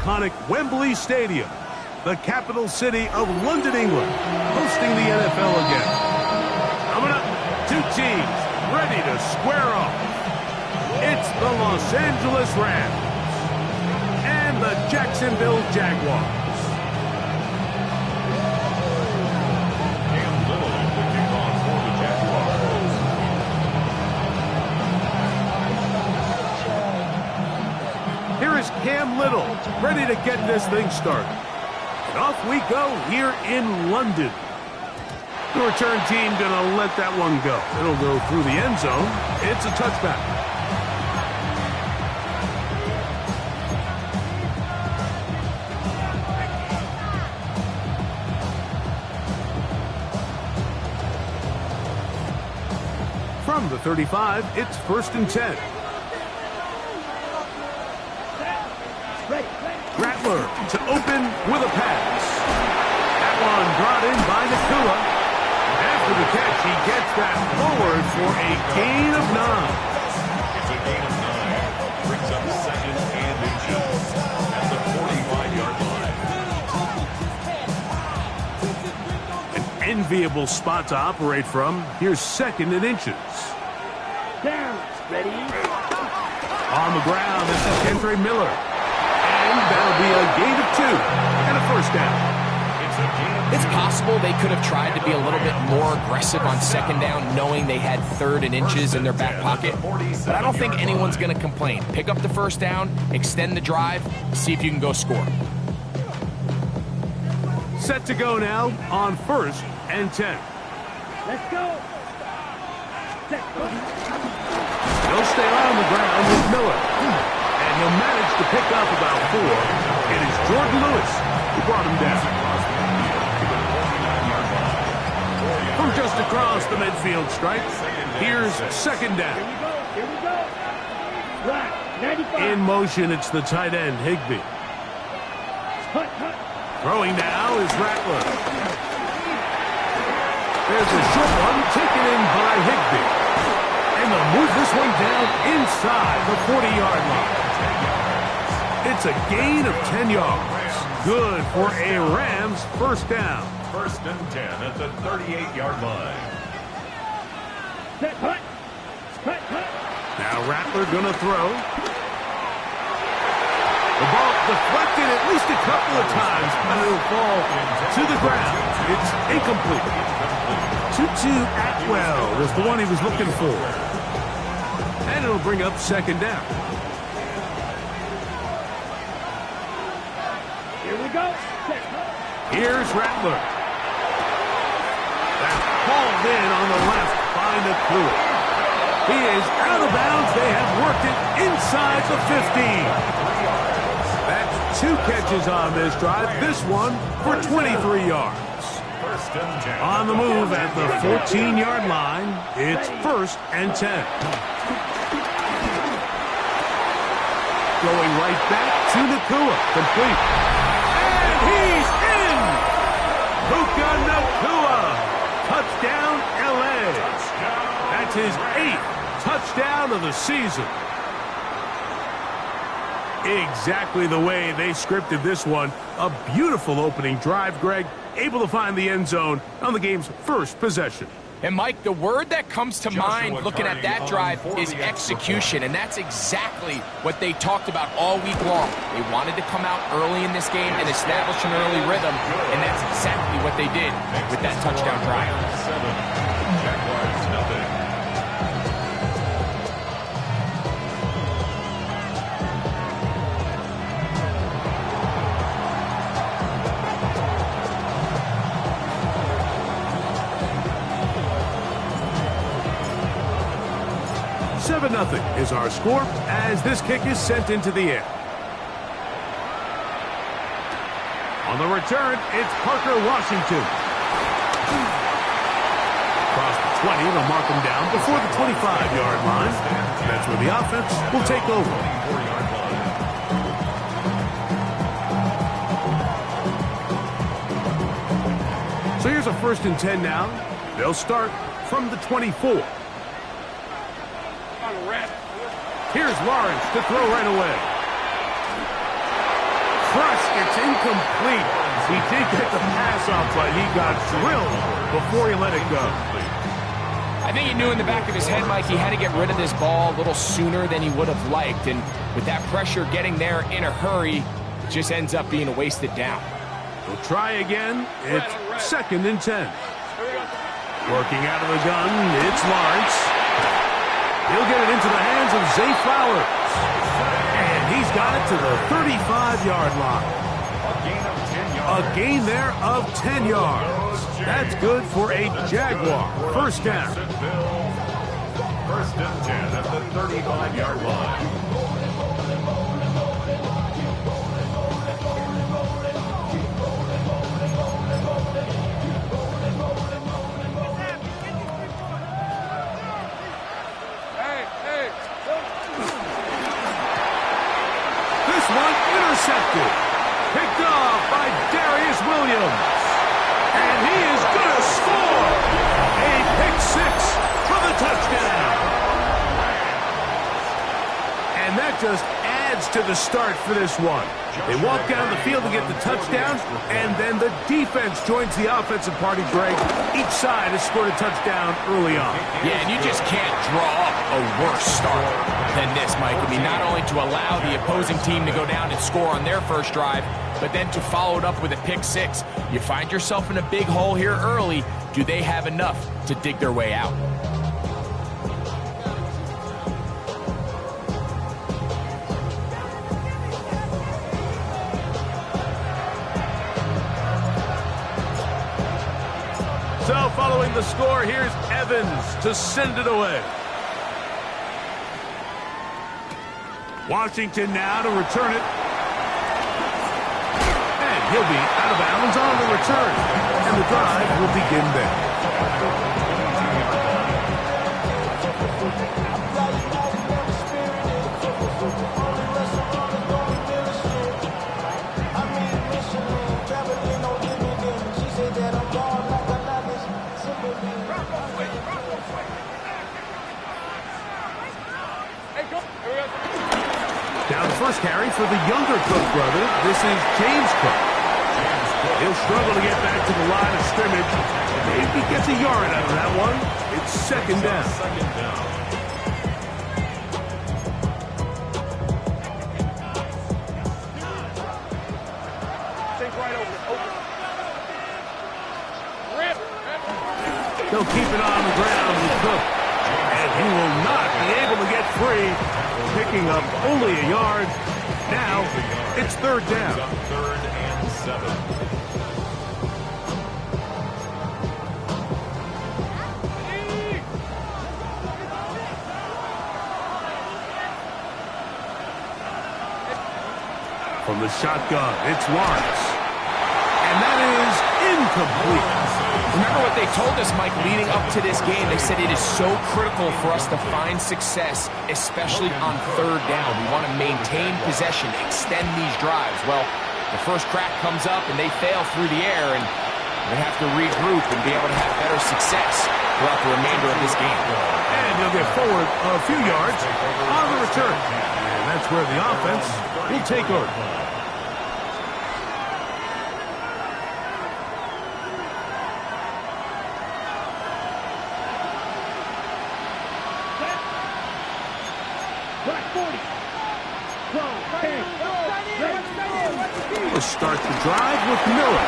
iconic Wembley Stadium, the capital city of London, England, hosting the NFL again. Coming up, two teams ready to square off. It's the Los Angeles Rams and the Jacksonville Jaguars. Here is Cam Little, ready to get this thing started. And off we go here in London. The return team gonna let that one go. It'll go through the end zone. It's a touchback. From the 35, it's 1st and 10. Rattler to open with a pass. That one brought in by Nakua. After the catch, he gets that forward for a gain of 9. It's a gain of 9. Brings up 2nd and inches at the 45-yard line. An enviable spot to operate from. Here's 2nd and inches. Down. Ready? On the ground, this is Kendre Miller. And that'll be a gain of 2 and a 1st down. It's possible they could have tried to be a little bit more aggressive on 2nd down, knowing they had 3rd and inches in their back pocket. But I don't think anyone's going to complain. Pick up the 1st down, extend the drive, see if you can go score. Set to go now on 1st and 10. Let's go. He'll stay on the ground with Miller. And he'll manage to pick up about 4. It is Jordan Lewis who brought him down. From just across the midfield stripe, here's 2nd down. Here we go. Right, 95. In motion, it's the tight end, Higbee. Hut, hut. Throwing now is Rattler. There's a short one taken in by Higbee. And they'll move this one down inside the 40-yard line. It's a gain of 10 yards. Good for a Rams 1st down. 1st and 10 at the 38-yard line. Set, hut. Hut, hut. Now Rattler gonna throw. The ball deflected at least a couple of times, and it'll fall to the ground. It's incomplete. Tutu Atwell was the one he was looking for. And it'll bring up 2nd down. Here we go. Set, hut. Here's Rattler. That's hauled in on the left by Nakua. He is out of bounds. They have worked it inside the 15. That's 2 catches on this drive. This one for 23 yards. 1st and 10. On the move at the 14-yard line, it's 1st and 10. Going right back to Nakua. Complete. And he's in! Puka Nakua. Touchdown, L.A. That's his 8th touchdown of the season. Exactly the way they scripted this one. A beautiful opening drive, Greg. Able to find the end zone on the game's 1st possession. And, Mike, the word that comes to mind looking at that drive is execution, and that's exactly what they talked about all week long. They wanted to come out early in this game and establish an early rhythm, and that's exactly what they did with that touchdown drive. 7. Jaguars nothing. Nothing is our score as this kick is sent into the air. On the return, it's Parker Washington. Across the 20, they'll mark him down before the 25-yard line. That's where the offense will take over. So here's a 1st and 10 now. They'll start from the 24. Here's Lawrence to throw right away. incomplete. He did get the pass off, but he got drilled before he let it go. I think he knew in the back of his head, Mike, he had to get rid of this ball a little sooner than he would have liked. And with that pressure getting there in a hurry, it just ends up being a wasted down. We'll try again. It's 2nd and 10. Working out of the gun, it's Lawrence. He'll get it into the hands of Zay Flowers. And he's got it to the 35-yard line. A gain there of 10 yards. That's good for a Jaguar. First down. 1st and 10 at the 35-yard line. This one intercepted. Picked off by Darius Williams. And he is going to score. A pick 6 for the touchdown. And that just adds to the start for this one. They walk down the field to get the touchdown, and then the defense joins the offensive party, Greg. Each side has scored a touchdown early on. Yeah, and you just can't draw up a worse start than this, Mike. I mean, not only to allow the opposing team to go down and score on their first drive, but then to follow it up with a pick 6. You find yourself in a big hole here early. Do they have enough to dig their way out? So following the score, here's Evans to send it away. Washington now to return it. And he'll be out of bounds on the return. And the drive will begin there. Now the first carry for the younger Cook brother. This is James Cook. He'll struggle to get back to the line of scrimmage. Maybe he gets a yard out of that one. It's 2nd down. They'll keep it on the ground with Cook. And he will not be able to get free. Picking up only a yard. Now it's 3rd down. 3rd and 7. From the shotgun, it's Lawrence. And that is incomplete. Remember what they told us, Mike, leading up to this game. They said it is so critical for us to find success, especially on 3rd down. We want to maintain possession, extend these drives. Well, the first crack comes up and they fail through the air, and they have to regroup and be able to have better success throughout the remainder of this game. And he'll get forward a few yards on the return. And that's where the offense will take over. We'll start the drive with Miller.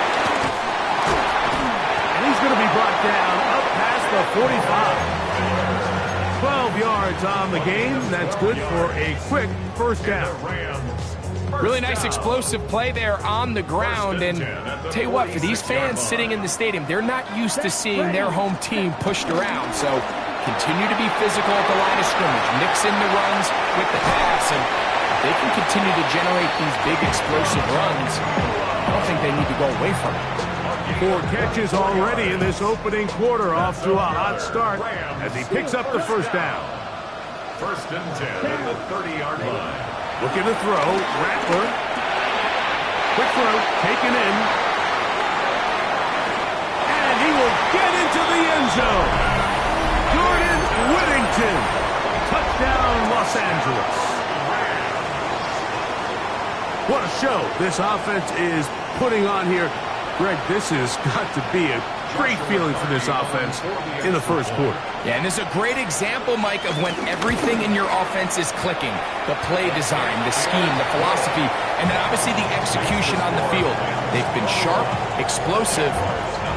And he's going to be brought down up past the 45. 12 yards on the game. That's good for a quick first down. Really nice explosive play there on the ground. And tell you what, for these fans sitting in the stadium, they're not used to seeing their home team pushed around. So continue to be physical at the line of scrimmage. Mix in the runs with the pass, and they can continue to generate these big explosive runs. I don't think they need to go away from it. 4 catches already in this opening quarter, off to a hot start as he picks up the first down. 1st and 10 at the 30-yard line. Looking to throw, Rattler. Quick throw, taken in. And he will get into the end zone. Jordan Whittington. Touchdown, Los Angeles. What a show this offense is putting on here. Greg, this has got to be a great feeling for this offense in the first quarter. Yeah, and this is a great example, Mike, of when everything in your offense is clicking. The play design, the scheme, the philosophy, and then obviously the execution on the field. They've been sharp, explosive,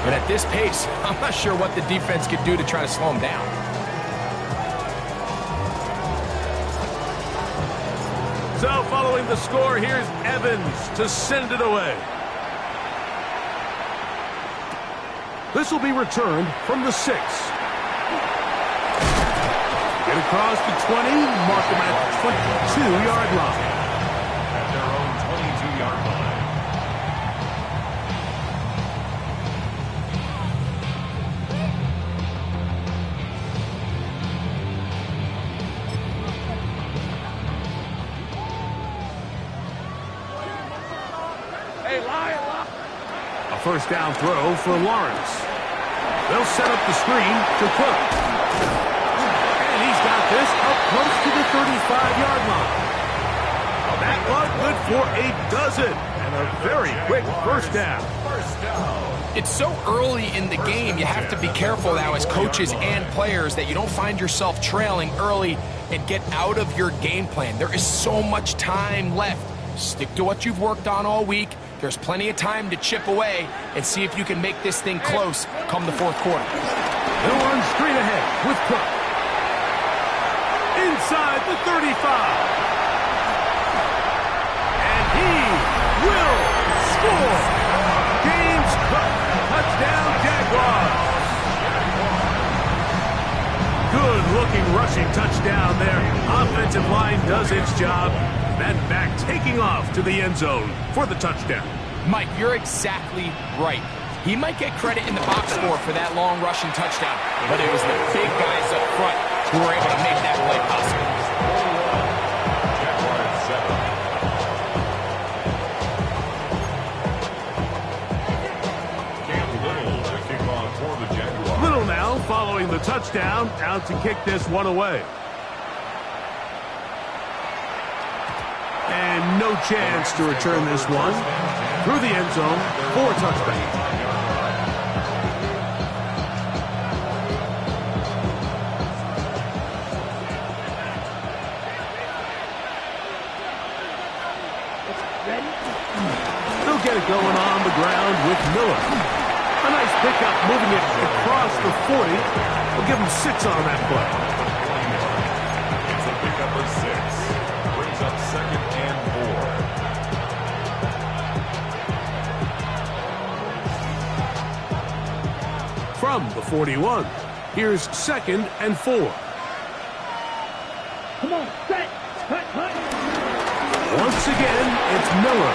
but at this pace, I'm not sure what the defense could do to try to slow them down. So following the score, here's Evans to send it away. This will be returned from the 6. Get across the 20, mark them at 22-yard line. At their own 22-yard line. A first down throw for Lawrence. They'll set up the screen to Cook. And he's got this up close to the 35-yard line. That one good for a dozen. And a very quick first down. It's so early in the game, you have to be careful now as coaches and players that you don't find yourself trailing early and get out of your game plan. There is so much time left. Stick to what you've worked on all week. There's plenty of time to chip away and see if you can make this thing close come the fourth quarter. They'll run straight ahead with Cook. Inside the 35. And he will score. James Cook, touchdown Jaguars. Good-looking rushing touchdown there. Offensive line does its job. That back taking off to the end zone for the touchdown. Mike, you're exactly right. He might get credit in the box score for that long rushing touchdown, but it was the big guys up front who were able to make that play possible. Little now following the touchdown, out to kick this one away. And no chance to return this one through the end zone for a touchback. They'll get it going on the ground with Miller. A nice pickup moving it across the 40. We'll give him 6 on that play. It's a pickup of 6. Brings up 2nd and 4. From the 41, here's 2nd and 4. Come on, set, cut, cut. Once again, it's Miller.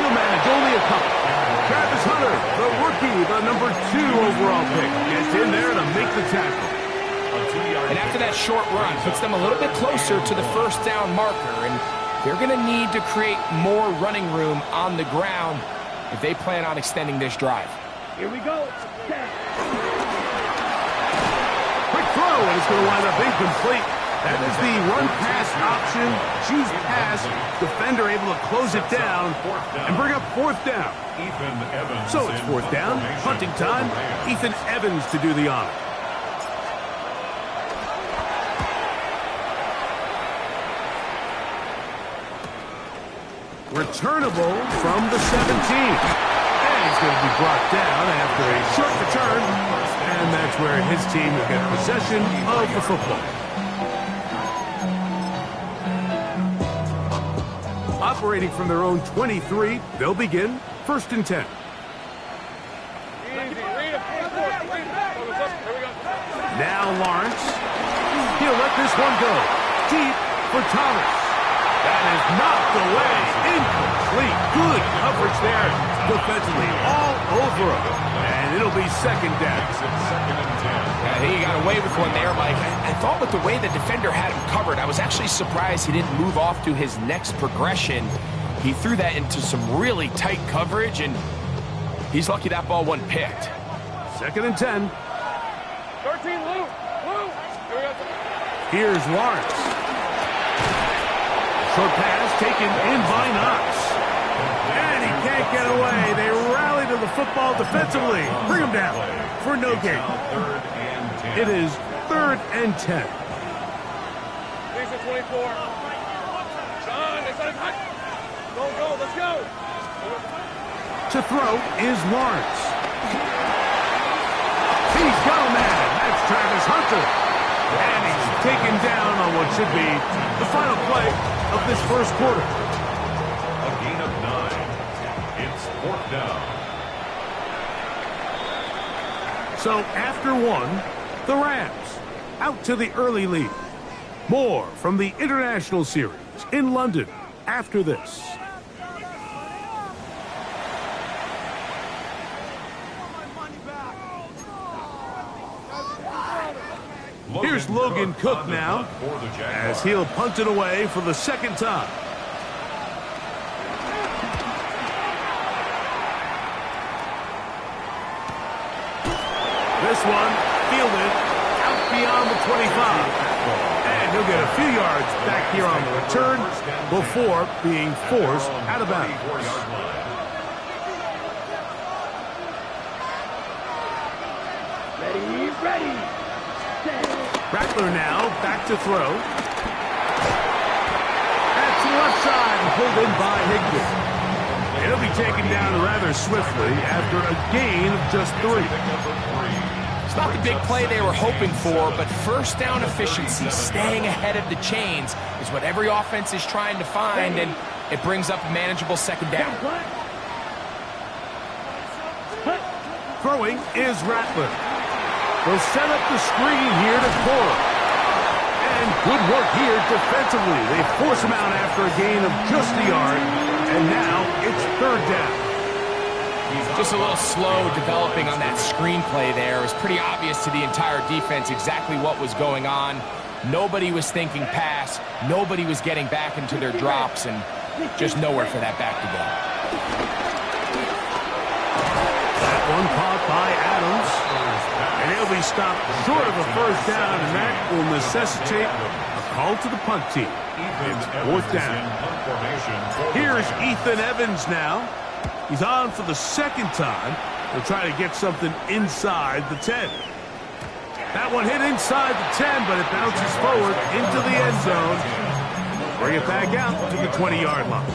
He'll manage only a couple. Travis Hunter, the rookie, the number 2 overall pick, gets in there to make the tackle. And after that short run, puts them a little bit closer to the first down marker, and they're going to need to create more running room on the ground if they plan on extending this drive. Here we go. Set. Quick throw, and it's going to wind up incomplete. That is the run-pass option. Choose pass. Defender able to close it down and bring up 4th down. So it's 4th down. Punting time. Ethan Evans to do the honor. Returnable from the 17. And he's going to be brought down after a short return. And that's where his team will get possession of the football. Operating from their own 23, they'll begin 1st and 10. Now Lawrence. He'll let this one go. Deep for Thomas. That is knocked away. Incomplete. Good coverage there. Defensively all over him. And it'll be 2nd down. I think he got away with one there, Mike. I thought with the way the defender had him covered, I was actually surprised he didn't move off to his next progression. He threw that into some really tight coverage, and he's lucky that ball wasn't picked. 2nd and 10. 13, Lou. Lou. Here we go. Here's Lawrence. Short pass taken in by Knox. football defensively. Bring him down for no gain. It is 3rd and 10. 24. Go, let's go. To throw is Lawrence. He's got a man. That's Travis Hunter. And he's taken down on what should be the final play of this first quarter. A gain of 9. It's 4th down. So after 1, the Rams out to the early lead. More from the International Series in London after this. Here's Logan Cook now, as he'll punt it away for the second time. This one fielded out beyond the 25. And he'll get a few yards back here on the return before being forced out of bounds. Ready. Rattler now back to throw. That's to the left side and pulled in by Higbee. He'll be taken down rather swiftly after a gain of just 3. It's not the big play they were hoping for, but first down efficiency, staying ahead of the chains, is what every offense is trying to find, and it brings up a manageable second down. Throwing is Rattler. They'll set up the screen here to Cora. And good work here defensively. They force him out after a gain of just a yard, and now it's 3rd down. Just a little slow developing on that screenplay there. It was pretty obvious to the entire defense exactly what was going on. Nobody was thinking pass. Nobody was getting back into their drops, and just nowhere for that back to go. That one caught by Adams. And he'll be stopped short of a first down, and that will necessitate a call to the punt team. It's 4th down. Here's Ethan Evans now. He's on for the second time. He'll try to get something inside the 10. That one hit inside the 10, but it bounces forward into the end zone. Bring it back out to the 20-yard line.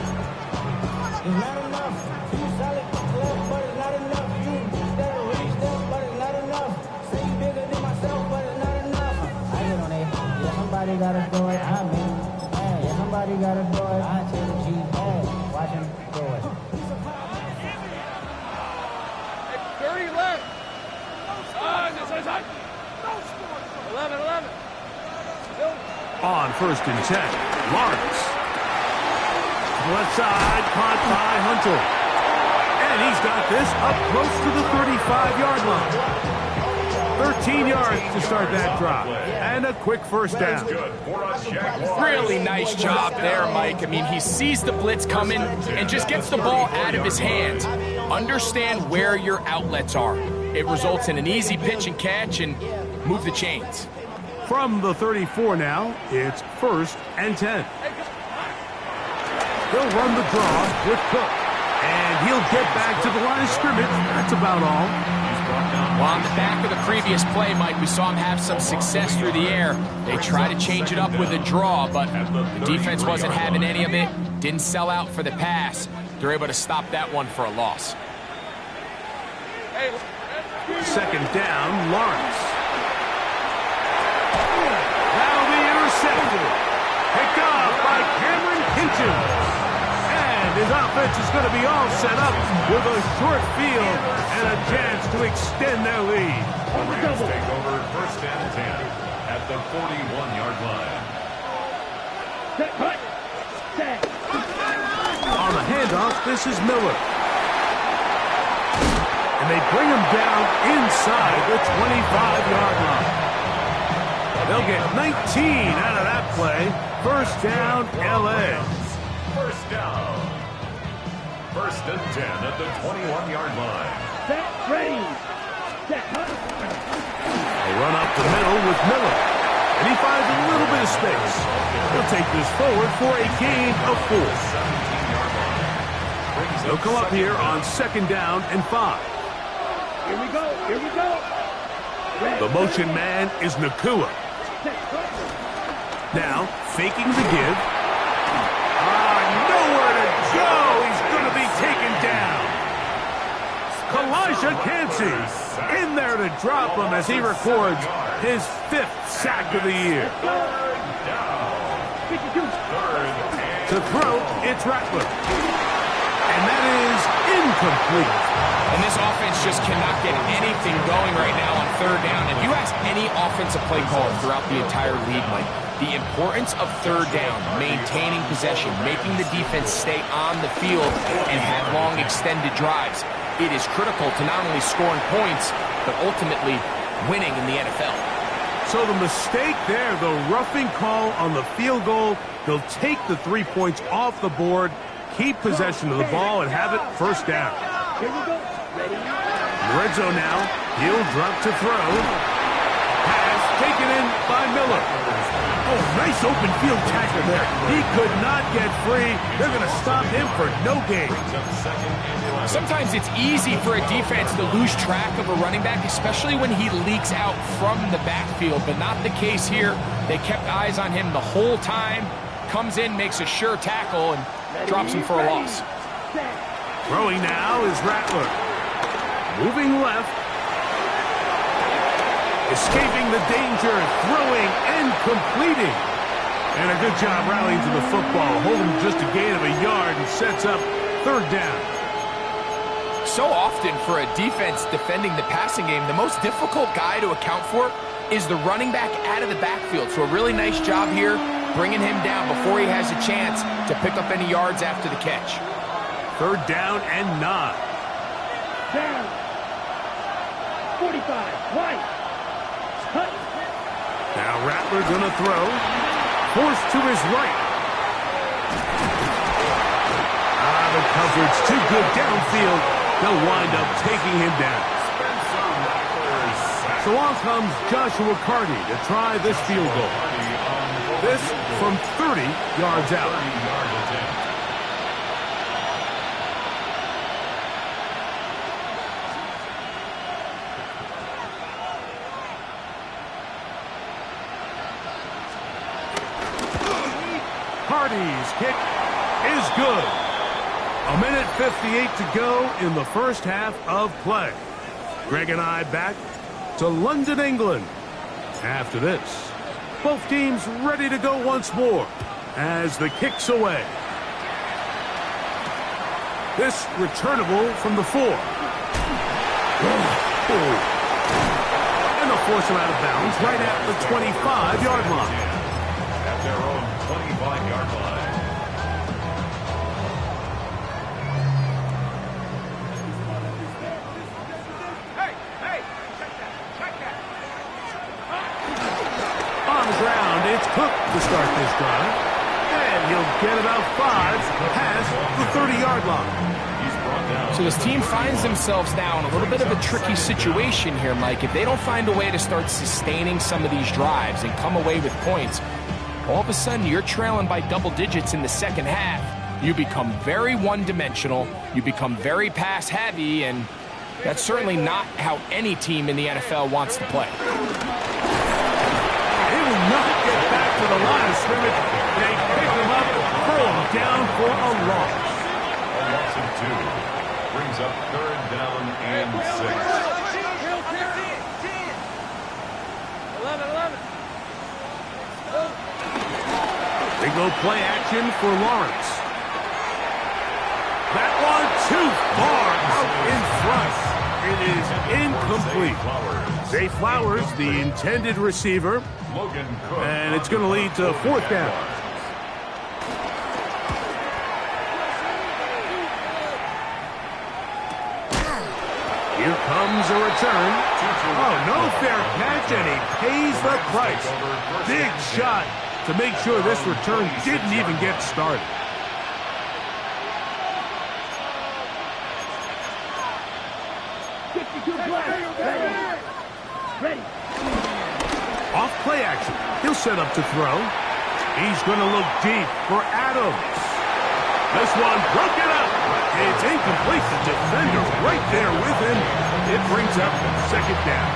Somebody gotta do it, I mean, hey, somebody gotta do it, I tell the G, hey, watch him do it. 30 left. 11. On 1st and 10, Lawrence. To the left side, caught by Hunter. And he's got this up close to the 35-yard line. 13 yards to start that drive. And a quick first down. Really nice job there, Mike. I mean, he sees the blitz coming and just gets the ball out of his hands. Understand where your outlets are. It results in an easy pitch and catch and move the chains. From the 34 now, it's 1st and 10. They'll run the draw with Cook. And he'll get back to the line of scrimmage. That's about all. Well, on the back of the previous play, Mike, we saw him have some success through the air. They try to change it up with a draw, but the defense wasn't having any of it. Didn't sell out for the pass. They're able to stop that one for a loss. Second down, Lawrence. That'll be intercepted. Picked off by Cameron Kinchins. And his offense is going to be all set up with a short field and a chance to extend their lead. The Rams take over 1st and 10 at the 41-yard line. On the handoff, this is Miller. And they bring him down inside the 25-yard line. They'll get 19 out of that play. 1st down, L.A. 1st down. 1st and 10 at the 21-yard line. Set, ready. Set, They run up the middle with Miller. And he finds a little bit of space. He'll take this forward for a gain of 4. They'll come up here on 2nd down and 5. Here we go. Here we go. The motion man is Nakua. Now, faking the give. Nowhere to go. He's going to be taken down. Kalijah Kancey in there to drop him as he records his 5th sack of the year. To throw, it's Rattler. And that is incomplete. And this offense just cannot get anything going right now on 3rd down. If you ask any offensive play caller throughout the entire league, Mike, the importance of 3rd down, maintaining possession, making the defense stay on the field and have long extended drives, it is critical to not only scoring points, but ultimately winning in the NFL. So the mistake there, the roughing call on the field goal, they'll take the 3 points off the board, keep possession of the ball, and have it 1st down. Here we go. Ready? Red zone now. He'll drop to throw. Pass taken in by Miller. Oh, nice open field tackle there. He could not get free. They're going to stop him for no gain. Sometimes it's easy for a defense to lose track of a running back, especially when he leaks out from the backfield, but not the case here. They kept eyes on him the whole time. Comes in, makes a sure tackle, and drops him for a loss. Throwing now is Rattler. Moving left. Escaping the danger, throwing and completing. And a good job rallying to the football. Holding just a gain of a yard and sets up 3rd down. So often for a defense defending the passing game, the most difficult guy to account for is the running back out of the backfield. So a really nice job here, bringing him down before he has a chance to pick up any yards after the catch. 3rd down and 9. Down. 45. White. Cut. Now Rattler gonna throw. Forced to his right. The coverage too good downfield. They'll wind up taking him down. So on comes Joshua Carty to try this field goal. This from 30 yards out. Carty's kick is good. 1:58 to go in the 1st half of play. Greg and I back to London, England. After this, both teams ready to go once more as the kick's away. This returnable from the 4. And they'll force him out of bounds right at the 25-yard line. At their own 25-yard line. It's Cook to start this drive. And he'll get about 5 past the 30-yard line. So this team finds themselves now in a little bit of a tricky situation here, Mike. If they don't find a way to start sustaining some of these drives and come away with points, all of a sudden you're trailing by double digits in the 2nd half. You become very one-dimensional. You become very pass-heavy, and that's certainly not how any team in the NFL wants to play. They will not get back to the line of scrimmage. They pick him up, throw him down for a loss. A loss of 2. Brings up 3rd down and 6. 11. They go play action for Lawrence. That one too far out in front. It is incomplete. Zay Flowers, the intended receiver. And it's going to lead to 4th down. Here comes a return. Oh, no fair catch, and he pays the price. Big shot to make sure this return didn't even get started. Ready. Off play action. He'll set up to throw. He's going to look deep for Adams. This one broken up. It's incomplete. The defender right there with him. It brings up second down.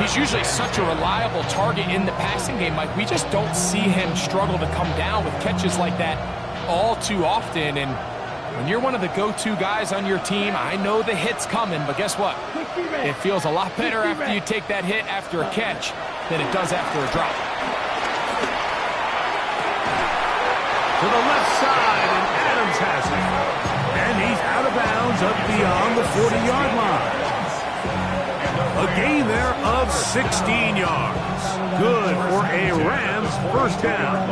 He's usually such a reliable target in the passing game, Mike. We just don't see him struggle to come down with catches like that all too often. And when you're one of the go-to guys on your team, I know the hit's coming, but guess what? It feels a lot better after you take that hit after a catch than it does after a drop. To the left side, and Adams has it. And he's out of bounds up beyond the 40-yard line. A gain there of 16 yards. Good for a Rams first down.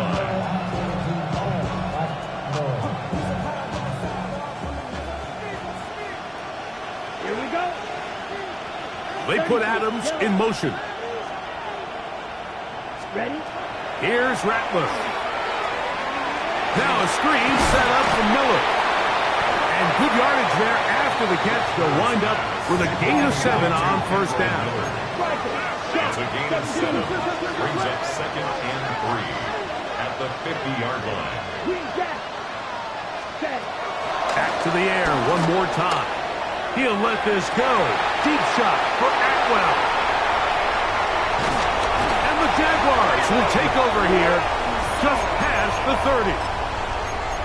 Here we go. They put Adams in motion. Ready? Here's Rattler. Now a screen set up for Miller. And good yardage there after the catch. They'll wind up with a gain of 7 on first down. That's a gain of 7. Brings up second and 3 at the 50-yard line. Back to the air one more time. He'll let this go. Deep shot for Atwell. And the Jaguars will take over here just past the 30.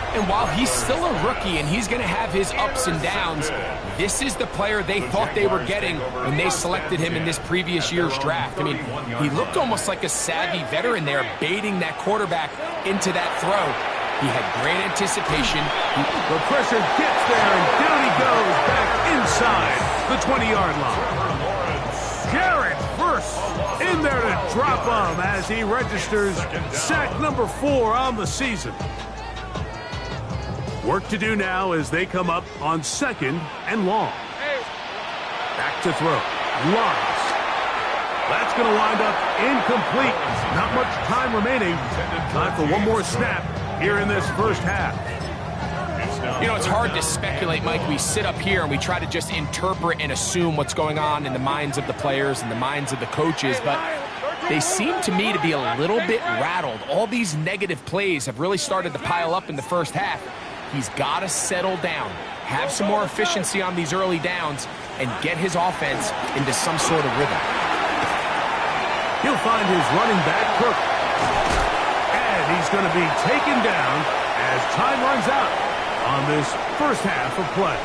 And while he's still a rookie and he's going to have his ups and downs, this is the player they thought they were getting when they selected him in this previous year's draft. I mean, he looked almost like a savvy veteran there, baiting that quarterback into that throw. He had great anticipation. The pressure gets there, and down he goes back inside the 20-yard line. Garrett first in there to drop him as he registers sack number 4 on the season. Work to do now as they come up on second and long. Back to throw. Lawrence. That's going to wind up incomplete. Not much time remaining. Time for one more snap here in this first half. You know, it's hard to speculate, Mike. We sit up here and we try to just interpret and assume what's going on in the minds of the players and the minds of the coaches, but they seem to me to be a little bit rattled. All these negative plays have really started to pile up in the first half. He's got to settle down, have some more efficiency on these early downs, and get his offense into some sort of rhythm. He'll find his running back, Cook. And he's going to be taken down as time runs out on this first half of play.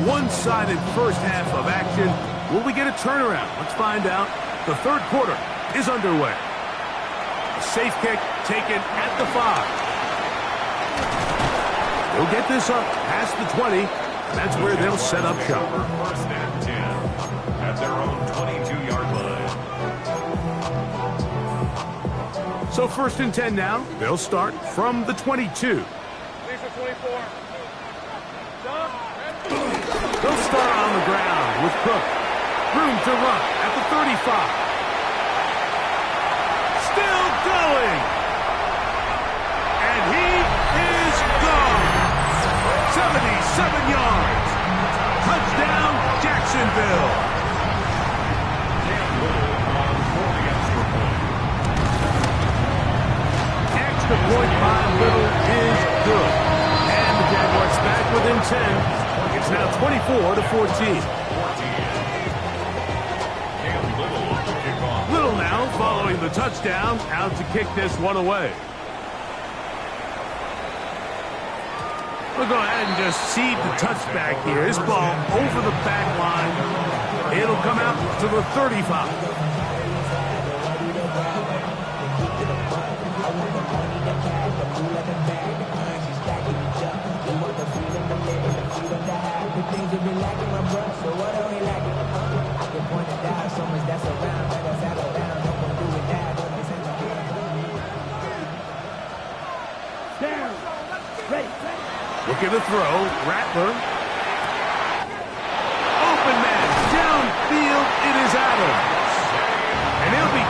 One-sided first half of action. Will we get a turnaround? Let's find out. The third quarter is underway. A safe kick taken at the 5. They'll get this up past the 20. That's where they'll set up shop. First and 10 at their own 22-yard line. So first and 10 now. They'll start from the 22. They'll start on the ground with Cook. Room to run at the 35. Still going. And he is gone. 77 yards. Touchdown, Jacksonville. Extra point by Little is good. And the Jaguars back within 10. It's now 24-14. Little now following the touchdown, out to kick this one away. We'll go ahead and just seed the touchback here. This ball over the back line. It'll come out to the 35. Looking to throw. Rattler. Open man. Downfield. It is Adams.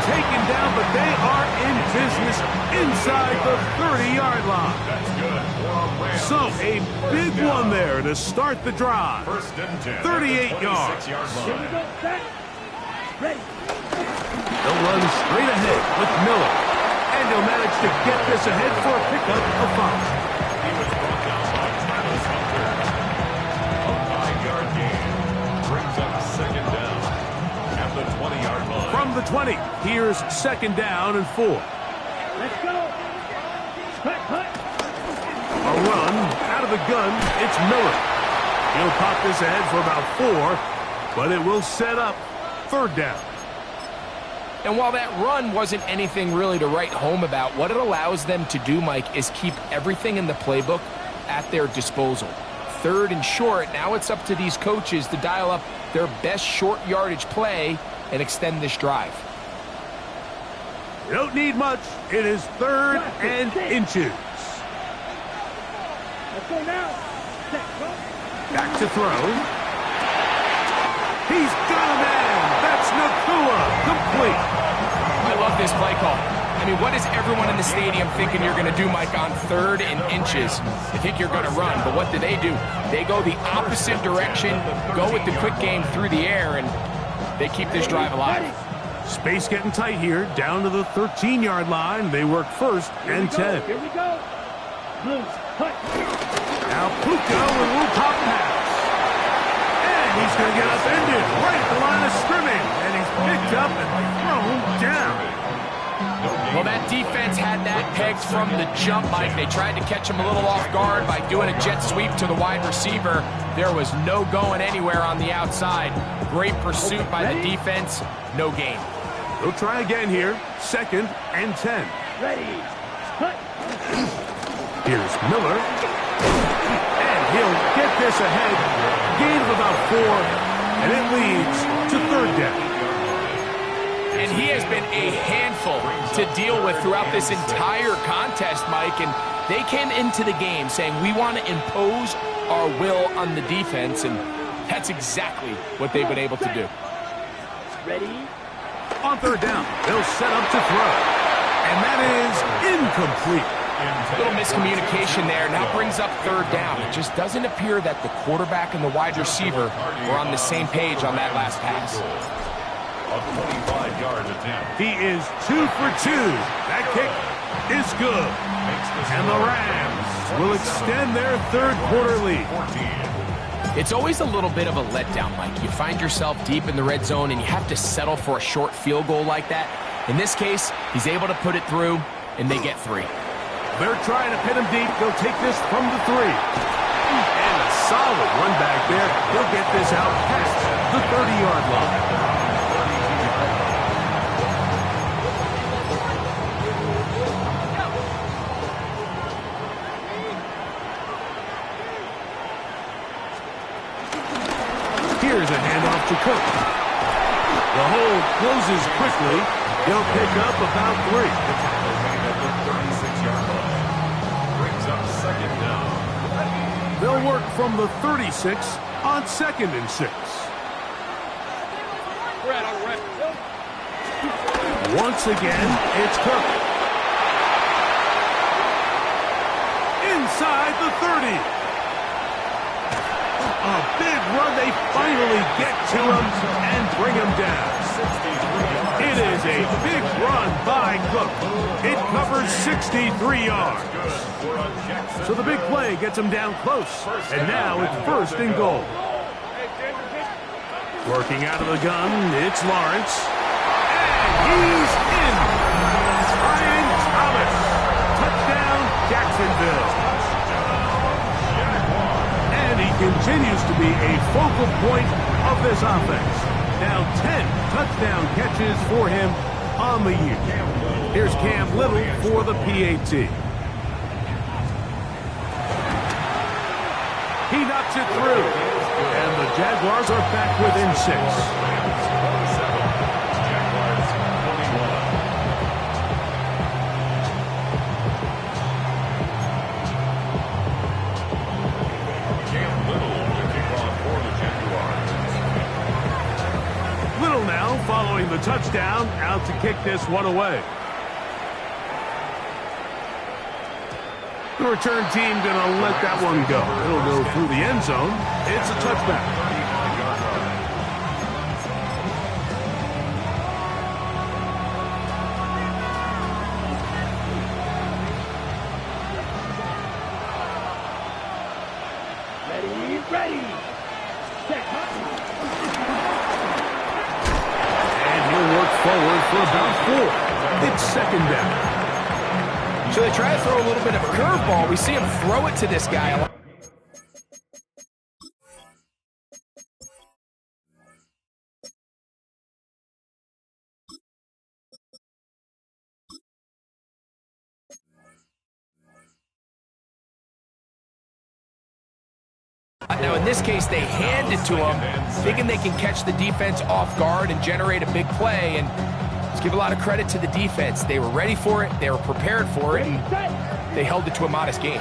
taken down, but they are in business inside the 30-yard line. That's good for a Rams. So a big one there to start the drive. First and 10. 38 yards. 26-yard Here we line. go, set. Ready. They'll run straight ahead with Miller. And he'll manage to get this ahead for a pickup of 5. He was brought down by Travis Hunter. A 5-yard gain brings up second down at the 20-yard line. From the 20, here's second down and 4. Let's go. Cut, cut. A run out of the gun. It's Miller. He'll pop this ahead for about 4, but it will set up third down. And while that run wasn't anything really to write home about, what it allows them to do, Mike, is keep everything in the playbook at their disposal. Third and short, now it's up to these coaches to dial up their best short yardage play and extend this drive. You don't need much. It is third and inches. Let's go now. Set, go. Back to throw. He's got a man. That's Nakua. Complete. I love this play call. I mean, what is everyone in the stadium thinking you're going to do, Mike, on third and inches? They think you're going to run, but what do? They go the opposite direction, go with the quick game through the air, and they keep this drive alive. Space getting tight here. Down to the 13-yard line. They work first and 10. Here we go. Blues, cut. Now Puka with a little pop pass. And he's going to get upended right at the line of scrimmage. And he's picked up and thrown down. Well, that defense had that pegged from the jump, Mike. They tried to catch him a little off guard by doing a jet sweep to the wide receiver. There was no going anywhere on the outside. Great pursuit by the defense. No gain. They'll try again here. Second and 10. Ready. Cut. Here's Miller. And he'll get this ahead. Gain of about 4. And it leads to third down. And he has been a handful to deal with throughout this entire contest, Mike. And they came into the game saying, we want to impose our will on the defense. And that's exactly what they've been able to do. Ready. On third down, they'll set up to throw. And that is incomplete. A little miscommunication there. Now brings up third down. It just doesn't appear that the quarterback and the wide receiver were on the same page on that last pass. A 25-yard attempt. He is 2 for 2. That kick is good. And the Rams will extend their third quarter lead. 14. It's always a little bit of a letdown, Mike. You find yourself deep in the red zone and you have to settle for a short field goal like that. In this case, he's able to put it through, and they get 3. They're trying to pin him deep. They'll take this from the 3. And a solid run back there. He'll get this out past the 30-yard line. Here's a handoff to Cook. The hold closes quickly. They'll pick up about 3. At the 36-yard line. Brings up second down. They'll work from the 36 on second and 6. Once again, it's Cook. Inside the 30. A big run. They finally get to him and bring him down. It is a big run by Cook. It covers 63 yards. So the big play gets him down close. And now it's first and goal. Working out of the gun, it's Lawrence. And he's in. Brian Thomas. Touchdown, Jacksonville. And he continues to be a focal point of this offense. Now 10 touchdown catches for him on the year. Here's Cam Little for the PAT. He knocks it through. And the Jaguars are back within 6. Following the touchdown, out to kick this one away. The return team going to let that one go. It'll go through the end zone. It's a touchback. Ready. Set. And he'll work forward for about 4. It's second down. So they try to throw a little bit of a curveball. We see him throw it to this guy. Now, in this case, they hand it to him, thinking they can catch the defense off guard and generate a big play. And let's give a lot of credit to the defense. They were ready for it. They were prepared for it. And they held it to a modest gain.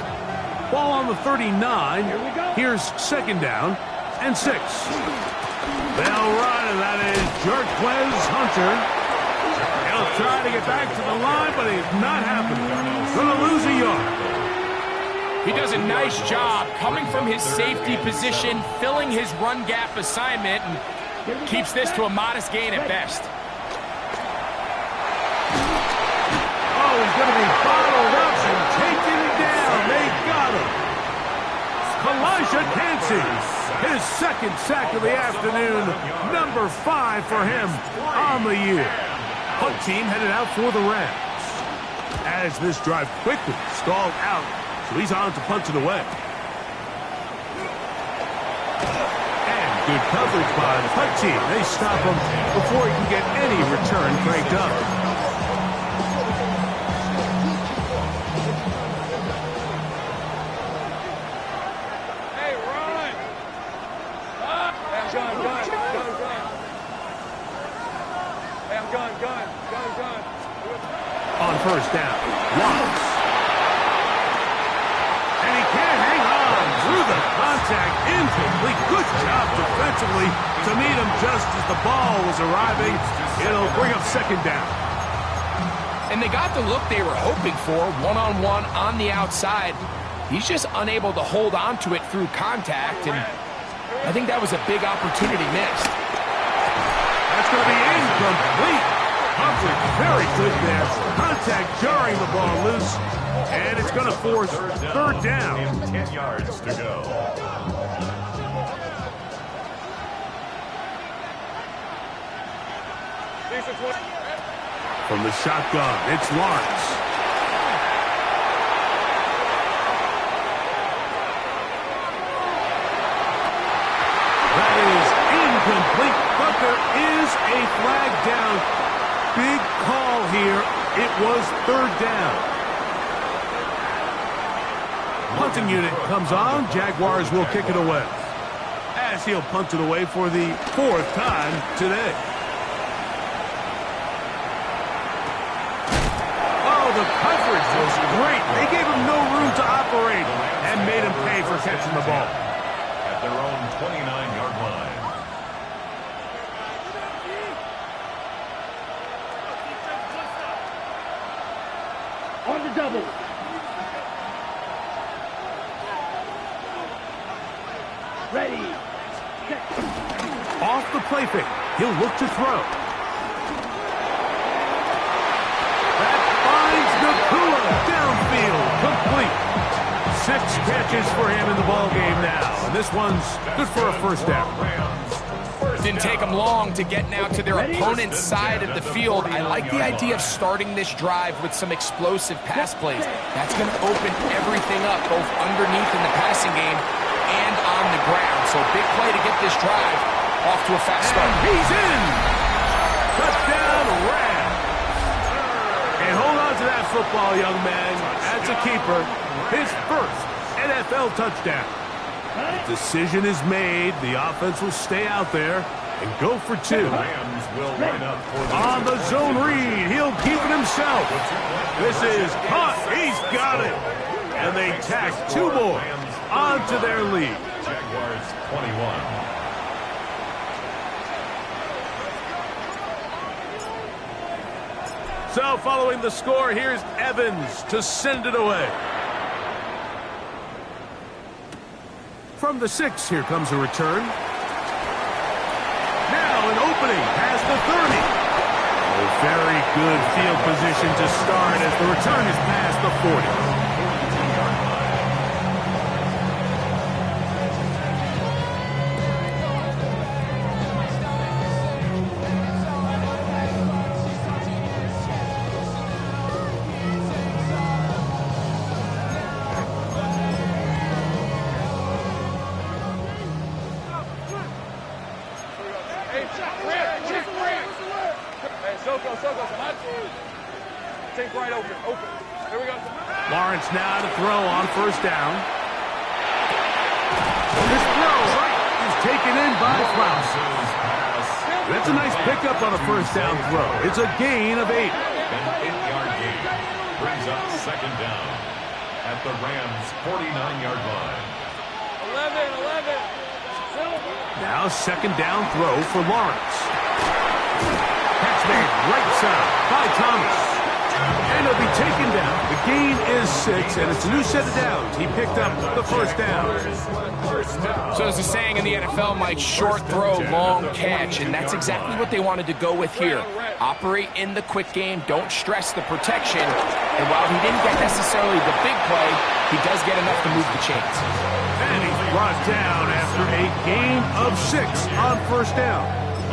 Ball on the 39. Here's second down and 6. They'll run, and that is Jarquez Hunter. He'll try to get back to the line, but it's not happening. Going to lose a yard. He does a nice job coming from his safety position, filling his run gap assignment, and keeps this to a modest gain at best. Oh, he's going to be bottled up and taken down. They got him. Elijah Cansey, his second sack of the afternoon, number 5 for him on the year. Punt team headed out for the Rams. As this drive quickly stalled out, so he's on to punt it away. And good coverage by the punt team. They stop him before he can get any return cranked up. Hey, run! Hey, I'm gun. On first down, Wallace. And he can't hang on through the contact. Incomplete. Good job defensively to meet him just as the ball was arriving. It'll bring up second down. And they got the look they were hoping for, one-on-one on the outside. He's just unable to hold on to it through contact, and I think that was a big opportunity missed. That's going to be incomplete. Humphrey, very good there. Contact jarring the ball loose, and it's going to force third down. 10 yards to go. From the shotgun, it's Lawrence. That is incomplete, but there is a flag down. Big call here. It was third down. Punting unit comes on. Jaguars will kick it away, as he'll punt it away for the 4th time today. Oh, the coverage was great. They gave him no room to operate and made him pay for catching the ball. At their own 29-yard line. On the double. Ready. Off the play fake. He'll look to throw. That finds Nakua downfield. Complete. 6 catches for him in the ballgame now. And this one's good for a first down. Didn't take them long to get now to their opponent's side of the field. I like the idea of starting this drive with some explosive pass plays. That's going to open everything up, both underneath in the passing game and on the ground. So big play to get this drive off to a fast start. And he's in! Touchdown, Rams! And hold on to that football, young man. That's a keeper. His first NFL touchdown. The decision is made. The offense will stay out there and go for 2. Rams will line up for On the zone read, he'll keep it himself. This is caught. He's got it. And they tack 2 more onto their lead. Jaguars 21. So following the score, here's Evans to send it away. From the 6, here comes a return. Now an opening past the 30. A very good field position to start as the return is past the 40. Take right open. Here we go. Lawrence now to throw on first down. This throw is taken in by Klaus. That's a nice pickup on a first down throw. It's a gain of 8. An 8-yard gain brings up second down at the Rams' 49-yard line. 11. Now second down throw for Lawrence. Catch made right side by Thomas. And he'll be taken down. The gain is 6, and it's a new set of downs. He picked up the first down. So there's a saying in the NFL, Mike, short throw, long catch, and that's exactly what they wanted to go with here. Operate in the quick game, don't stress the protection, and while he didn't get necessarily the big play, he does get enough to move the chains. And he's brought down after a gain of 6 on first down.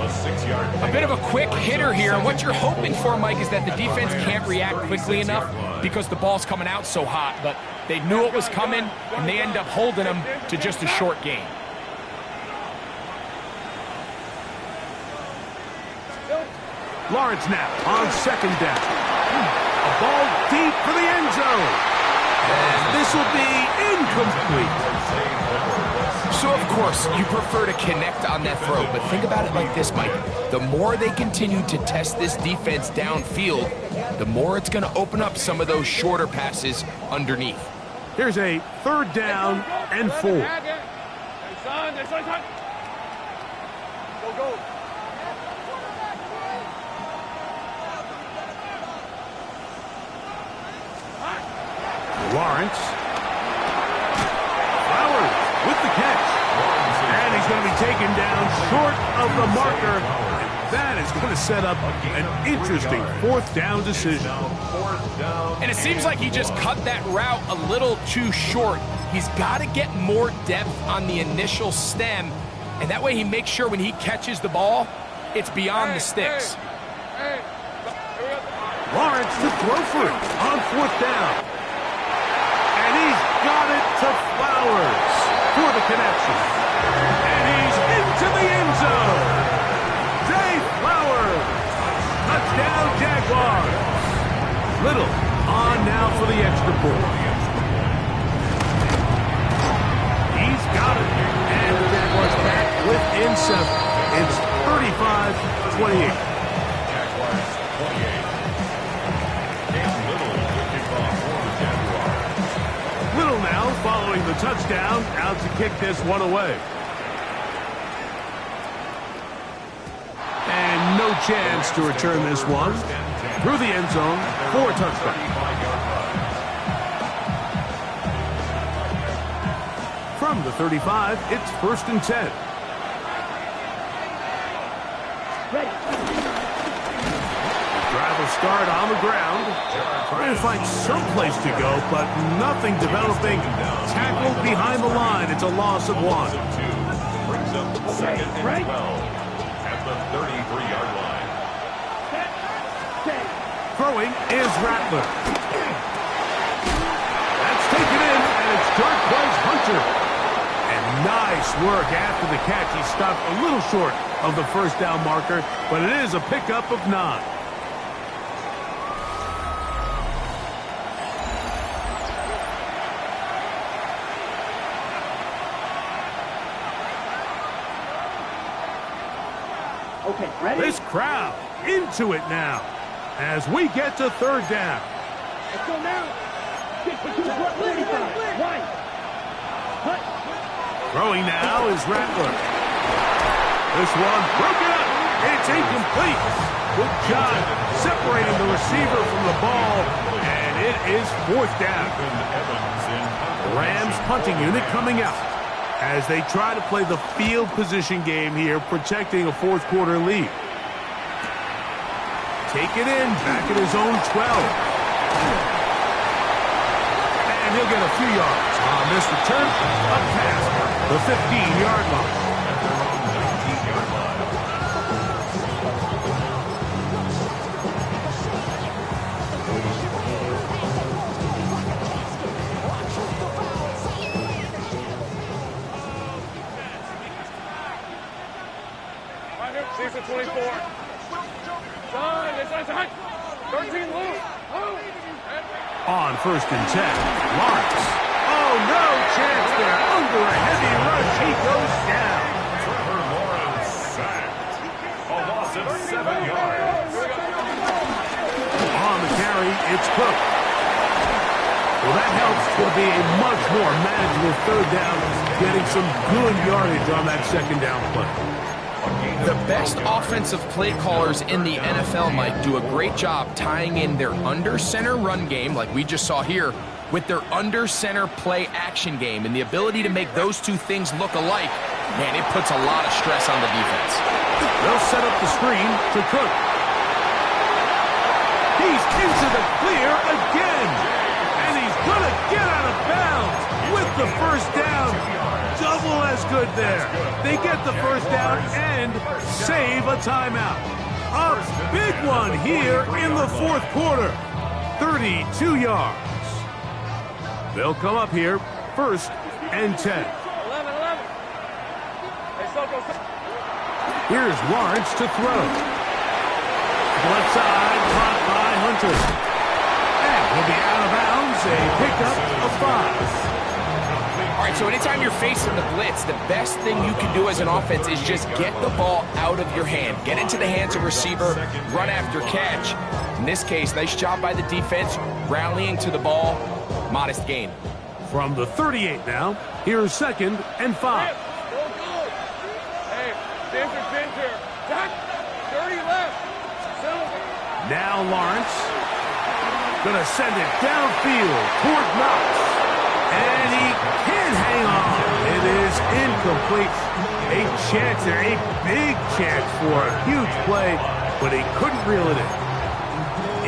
A bit of a quick hitter here. What you're hoping for, Mike, is that the defense can't react quickly enough because the ball's coming out so hot. But they knew it was coming, and they end up holding them to just a short gain. Lawrence now on second down. A ball deep for the end zone. And this will be incomplete. So, of course, you prefer to connect on that throw, but think about it like this, Mike. The more they continue to test this defense downfield, the more it's going to open up some of those shorter passes underneath. Here's a third down and 4. Go. Lawrence. Flowers with the catch. And he's going to be taken down short of the marker. That is going to set up an interesting fourth down decision. And it seems like he just cut that route a little too short. He's got to get more depth on the initial stem, and that way he makes sure when he catches the ball, it's beyond the sticks. Lawrence to throw for it on fourth down. And he's got it to Flowers for the connection. And he's into the end zone. Zay Flowers. Touchdown, Jaguars. Little on now for the extra point. He's got it. And the Jaguars back within 7. It's 35-28. Jaguars 28. Little now following the touchdown, out to kick this one away. And no chance to return this one. Through the end zone for a touchdown. From the 35, it's 1st and 10. Drive will start on the ground. Trying to find some place to go, but nothing developing. Tackled behind the line. It's a loss of 1. Brings up second and 12 at the 33-yard line. Throwing is Rattler. That's taken in, and it's Darquez Hunter. And nice work after the catch. He stopped a little short of the first down marker, but it is a pickup of 9. Okay, ready? This crowd into it now as we get to 3rd down. Let's go now. 52, 45. Right. Cut. Throwing now is Rattler. This one broken up. It's incomplete. Good job separating the receiver from the ball, and it is 4th down. The Rams punting unit coming out as they try to play the field position game here, protecting a 4th quarter lead. Take it in, back at his own 12. And he'll get a few yards on this return, up past the 15-yard line. Season 24. 13 loose. On 1st and 10, Lawrence. Oh, no chance there. Under a heavy rush, he goes down. Trevor Lawrence sacked. A loss of 7 yards. On the carry, it's Cook. Well, that helps to be a much more manageable 3rd down, getting some good yardage on that 2nd down play. The best offensive play callers in the NFL, Mike, do a great job tying in their under-center run game, like we just saw here, with their under-center play action game. And the ability to make those two things look alike, man, it puts a lot of stress on the defense. They'll set up the screen to Cook. He's into the clear again. And he's going to get out of bounds with the 1st down. Double as good there. They get the 1st down and save a timeout. A big one here in the 4th quarter. 32 yards. They'll come up here, 1st and 10. 11. Here's Lawrence to throw. Left side, caught by Hunter. And he'll be out of bounds, a pickup of 5. All right, so anytime you're facing the blitz, the best thing you can do as an offense is just get the ball out of your hand. Get into the hands of receiver, run after catch. In this case, nice job by the defense, rallying to the ball. Modest gain. From the 38 now, here's 2nd and 5. Hey, Ginger. Zach, 30 left. Now Lawrence. Gonna send it downfield toward Knox. And he can't hang on. It is incomplete. A chance there, a big chance for a huge play, but he couldn't reel it in.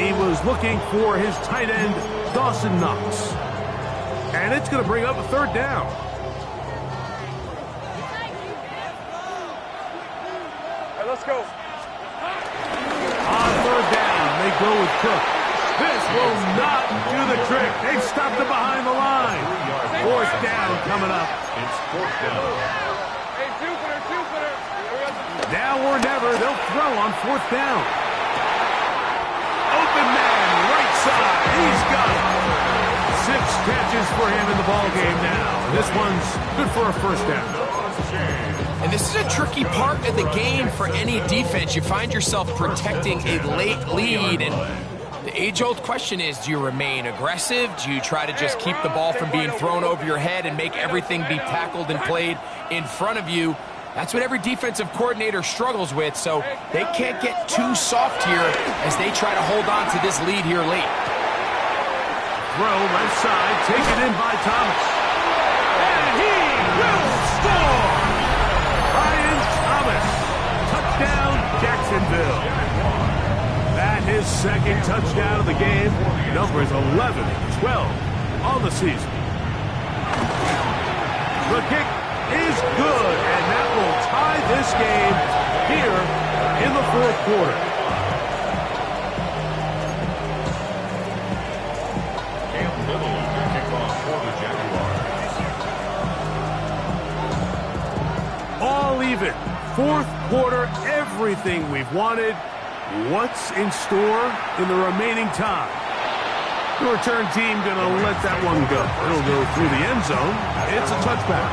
He was looking for his tight end, Dawson Knox. And it's going to bring up a 3rd down. Hey, let's go. On 3rd down, they go with Cook. This will not do the trick. They've stopped him behind the line. 4th down coming up. It's 4th down. Hey, Jupiter. Now or never, they'll throw on 4th down. Open man, right side. He's got it. 6 catches for him in the ball game now. This one's good for a 1st down. And this is a tricky part of the game for any defense. You find yourself protecting a late lead, and the age-old question is, do you remain aggressive? Do you try to just keep the ball from being thrown over your head and make everything be tackled and played in front of you? That's what every defensive coordinator struggles with, so they can't get too soft here as they try to hold on to this lead here late. Throw left side, taken in by Thomas. And he will score! Brian Thomas. Touchdown, Jacksonville. That his 2nd touchdown of the game. Numbers 11-12 on the season. The kick is good, and that will tie this game here in the 4th quarter. Cam Little to kick off for the Jaguars. All even. 4th quarter, everything we've wanted. What's in store in the remaining time? The return team going to let that one go. It'll go through the end zone. It's a touchback.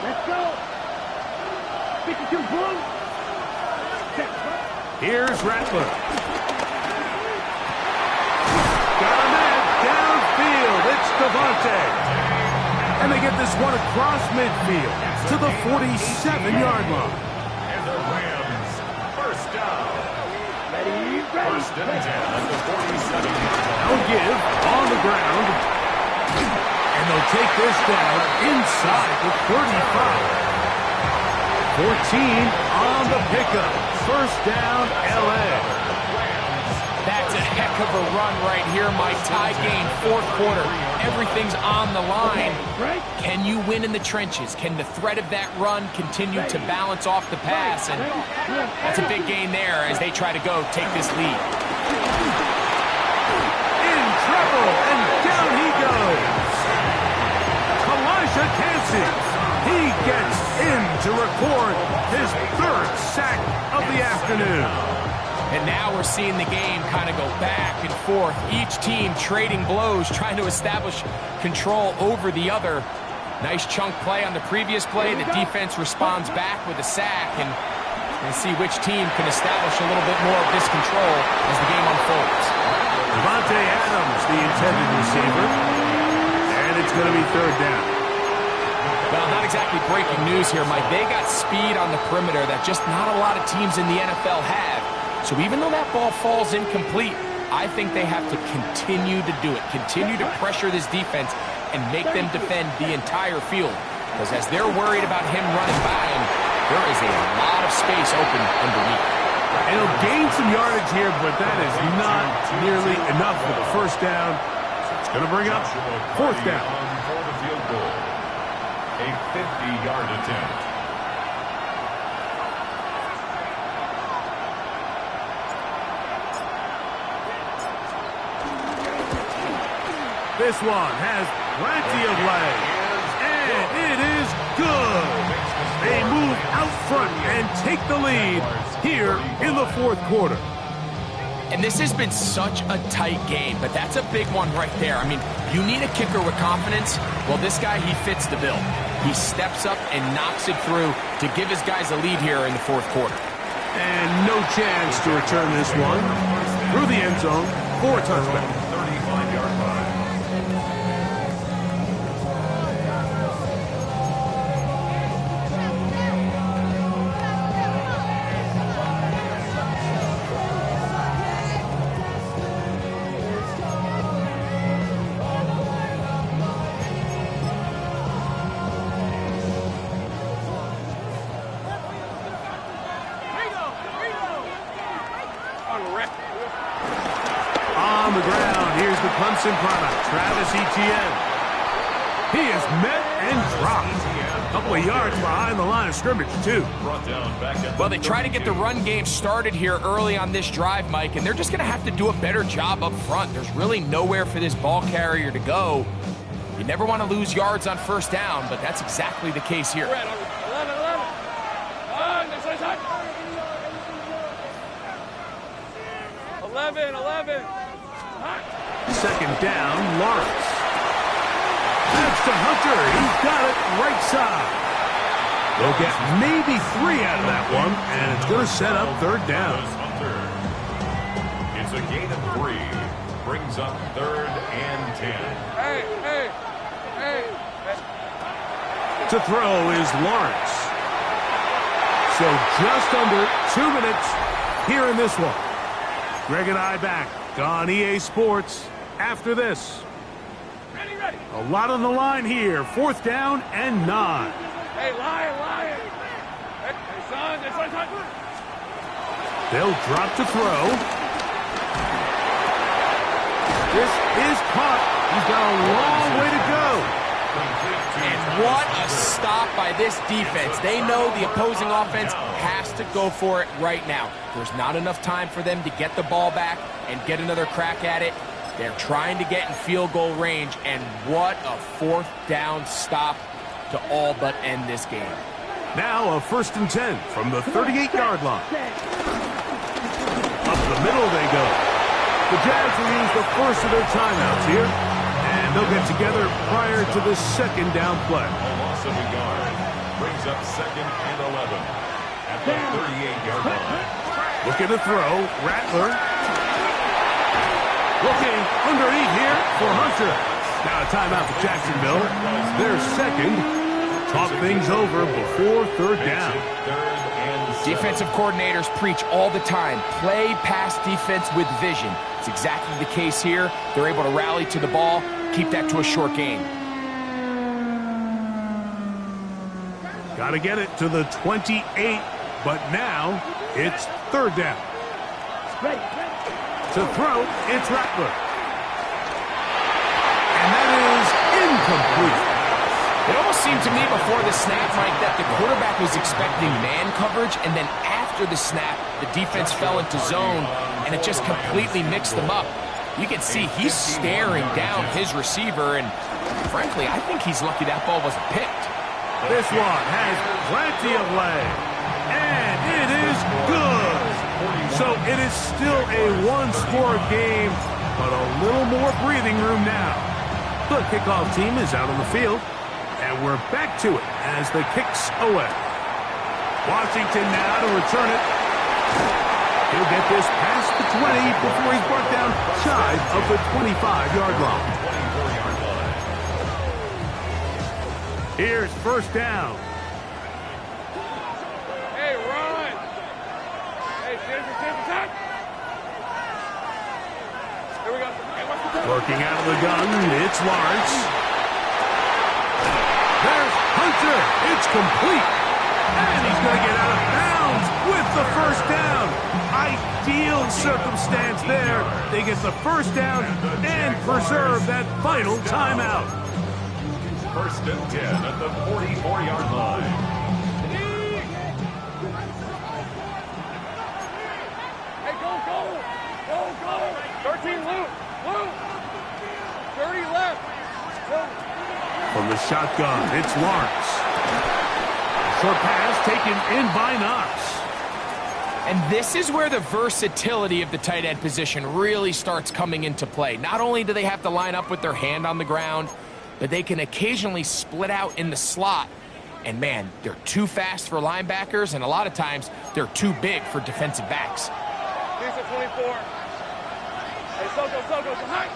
Let's go. 52. Here's Rattler. Got a man downfield. It's Devontae. And they get this one across midfield to the 47-yard line. And the Rams, first down. First and 10 at the 47-yard line. They'll give on the ground. And they'll take this down inside the 35. 14 on the pickup. First down, L.A. That's a heck of a run right here, Mike. Tie game, fourth quarter. Everything's on the line. Can you win in the trenches? Can the threat of that run continue to balance off the pass? And that's a big gain there as they try to go take this lead. In trouble, and down he goes. Elijah Cansey. He gets in to record his third sack of the afternoon. And now we're seeing the game kind of go back and forth. Each team trading blows, trying to establish control over the other. Nice chunk play on the previous play. The defense responds back with a sack, and we'll see which team can establish a little bit more of this control as the game unfolds. Devontae Adams, the intended receiver, and it's going to be third down. Well, not exactly breaking news here, Mike. They got speed on the perimeter that just not a lot of teams in the NFL have. So even though that ball falls incomplete, I think they have to continue to do it, continue to pressure this defense and make them defend the entire field. Because as they're worried about him running by him, there is a lot of space open underneath. And he'll gain some yardage here, but that is not nearly enough for the first down. So it's going to bring up fourth down. For the field goal. A 50-yard attempt. This one has plenty of legs, and it is good. They move out front and take the lead here in the fourth quarter. And this has been such a tight game, but that's a big one right there. I mean, you need a kicker with confidence. Well, this guy, he fits the bill. He steps up and knocks it through to give his guys a lead here in the fourth quarter. And no chance to return this one through the end zone for a touchback. 35-yard line. On the ground, here's the Clemson product, Travis Etienne. He is met and dropped. A couple of yards behind the line of scrimmage, too. Well, they try to get the run game started here early on this drive, Mike, and they're just going to have to do a better job up front. There's really nowhere for this ball carrier to go. You never want to lose yards on first down, but that's exactly the case here. 11. Second down, Lawrence. That's to Hunter. He's got it right side. They'll get maybe 3 out of that one, and it's going to set up third down. It's a gain of 3. Brings up third and 10. Hey. To throw is Lawrence. So just under 2 minutes here in this one. Greg and I back on EA Sports after this. Ready. A lot on the line here. Fourth down and 9. Hey, lion. Hey, son. They'll drop to throw. This is caught. He's got a long way to go. And what a stop by this defense. They know the opposing offense has to go for it right now. There's not enough time for them to get the ball back and get another crack at it. They're trying to get in field goal range, and what a fourth down stop to all but end this game. Now a first and 10 from the 38-yard line. Up the middle they go. The Jags will use the first of their timeouts here, and they'll get together prior to the second down play. A loss of a yard. Brings up second and 11 at the 38-yard line. Looking to throw. Rattler. Looking underneath here for Hunter. Now a timeout for Jacksonville. Their second. Talk things over before third down. Defensive coordinators preach all the time. Play pass defense with vision. It's exactly the case here. They're able to rally to the ball, keep that to a short gain. Got to get it to the 28, but now it's third down. To throw, it's Rattler. And that is incomplete. It almost seemed to me before the snap, Mike, that the quarterback was expecting man coverage, and then after the snap, the defense fell into zone, and it just completely mixed them up. You can see he's staring down his receiver, and frankly, I think he's lucky that ball wasn't picked. This one has plenty of leg, and it is good. So it is still a one-score game, but a little more breathing room now. The kickoff team is out on the field, and we're back to it as the kick's away. Washington now to return it. He'll get this past the 20 before he's brought down shy of the 25-yard line. Here's first down. Hey, run! Hey, James, here we go. Working out of the gun, it's Lawrence. There's Hunter. It's complete. And he's going to get out of bounds with the first down. Ideal circumstance there. They get the first down and preserve that final timeout. First and 10 at the 44-yard line. Hey, go! 13, Luke! 30 left! From the shotgun, it's Lawrence. Short pass taken in by Knox. And this is where the versatility of the tight end position really starts coming into play. Not only do they have to line up with their hand on the ground, but they can occasionally split out in the slot. And man, they're too fast for linebackers, and a lot of times they're too big for defensive backs. Here's the 24. Hey, Soko, behind!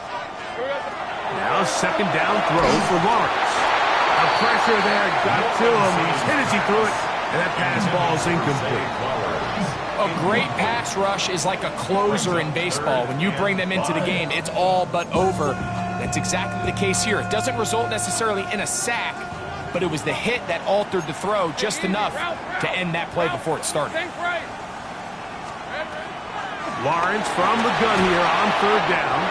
Here we go. Now second down throw for Lawrence. The pressure there got to him. He's hit as he threw it, and that pass ball's incomplete. A great pass rush is like a closer in baseball. When you bring them into the game, it's all but over. That's exactly the case here. It doesn't result necessarily in a sack, but it was the hit that altered the throw just enough to end that play before it started. Lawrence from the gun here on third down.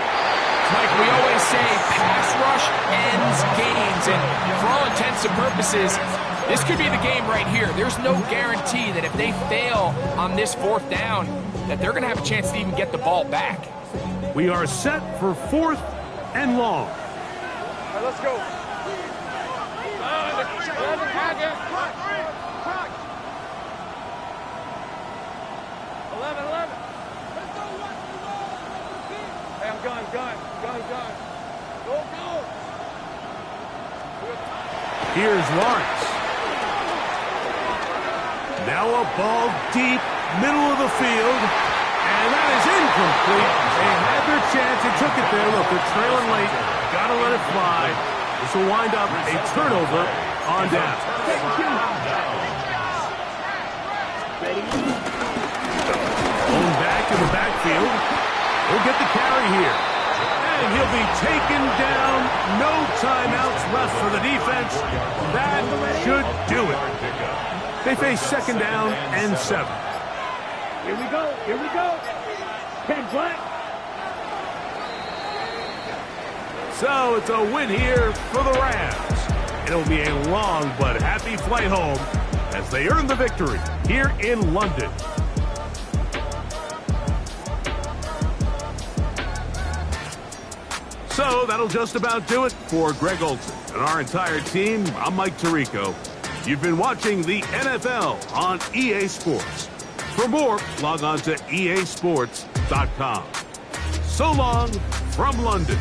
Like we always say, pass rush ends games, and for all intents and purposes, this could be the game right here. There's no guarantee that if they fail on this fourth down, that they're going to have a chance to even get the ball back. We are set for fourth and long. All right, let's go. 11. Hey, I'm gun. Go. Here's Lawrence. Now a ball deep, middle of the field, and that is incomplete. They had their chance, they took it there. Look, they're trailing late, gotta let it fly. This will wind up a turnover on down. Going back in the backfield. He'll get the carry here. And he'll be taken down. No timeouts left for the defense. That should do it. They face second down and 7. Here we go. 10 black. So it's a win here for the Rams. It'll be a long but happy flight home as they earn the victory here in London. So that'll just about do it for Greg Olsen and our entire team. I'm Mike Tirico. You've been watching the NFL on EA Sports. For more, log on to easports.com. So long from London.